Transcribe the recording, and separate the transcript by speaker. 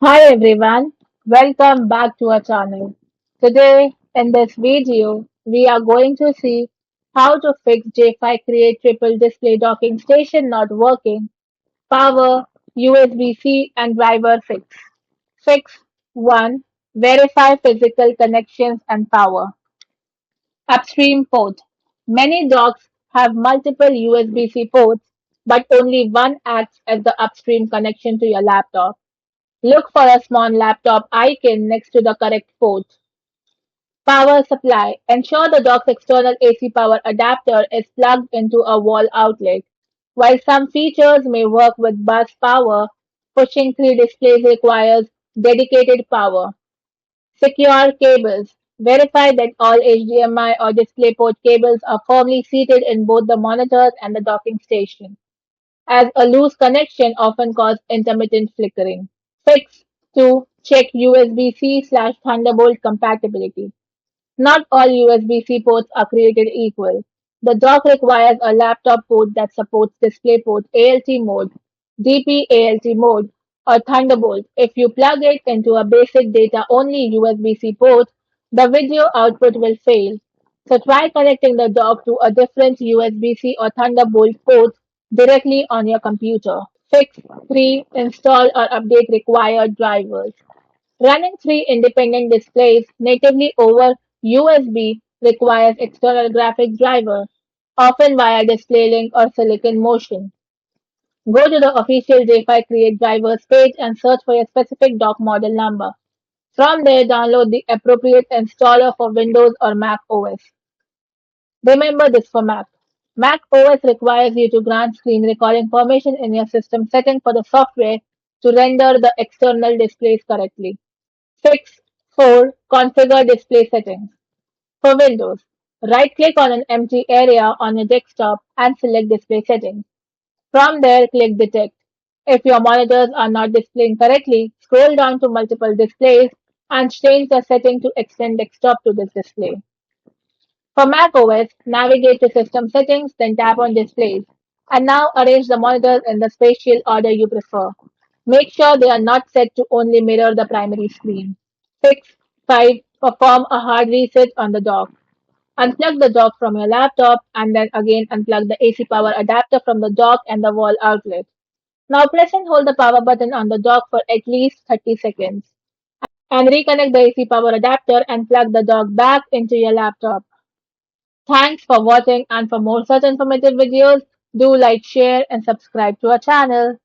Speaker 1: Hi everyone, welcome back to our channel. Today in this video, we are going to see how to fix J5Create triple display docking station not working, power, USB-C and driver fix. Fix 1. Verify physical connections and power. Upstream port. Many docks have multiple USB-C ports, but only one acts as the upstream connection to your laptop. Look for a small laptop icon next to the correct port. Power supply. Ensure the dock's external AC power adapter is plugged into a wall outlet. While some features may work with bus power, pushing three displays requires dedicated power. Secure cables. Verify that all HDMI or DisplayPort cables are firmly seated in both the monitors and the docking station, as a loose connection often causes intermittent flickering. Fix 2. Check USB-C/Thunderbolt compatibility. Not all USB-C ports are created equal. The dock requires a laptop port that supports DisplayPort ALT mode, DP-ALT mode, or Thunderbolt. If you plug it into a basic data-only USB-C port, the video output will fail. So try connecting the dock to a different USB-C or Thunderbolt port directly on your computer. Fix 3. Install or update required drivers. Running three independent displays natively over USB requires external graphics driver, often via DisplayLink or Silicon Motion. Go to the official J5Create drivers page and search for your specific dock model number. From there, download the appropriate installer for Windows or Mac OS. Remember this for Mac. Mac OS requires you to grant screen recording permission in your system setting for the software to render the external displays correctly. Fix 4. Configure display settings. For Windows, right-click on an empty area on your desktop and select Display Settings. From there, click Detect. If your monitors are not displaying correctly, scroll down to Multiple Displays and change the setting to extend desktop to this display. For macOS, navigate to System Settings, then tap on Displays. And now arrange the monitors in the spatial order you prefer. Make sure they are not set to only mirror the primary screen. Fix 5. Perform a hard reset on the dock. Unplug the dock from your laptop and then again unplug the AC power adapter from the dock and the wall outlet. Now press and hold the power button on the dock for at least 30 seconds and reconnect the AC power adapter and plug the dock back into your laptop. Thanks for watching, and for more such informative videos, do like, share and subscribe to our channel.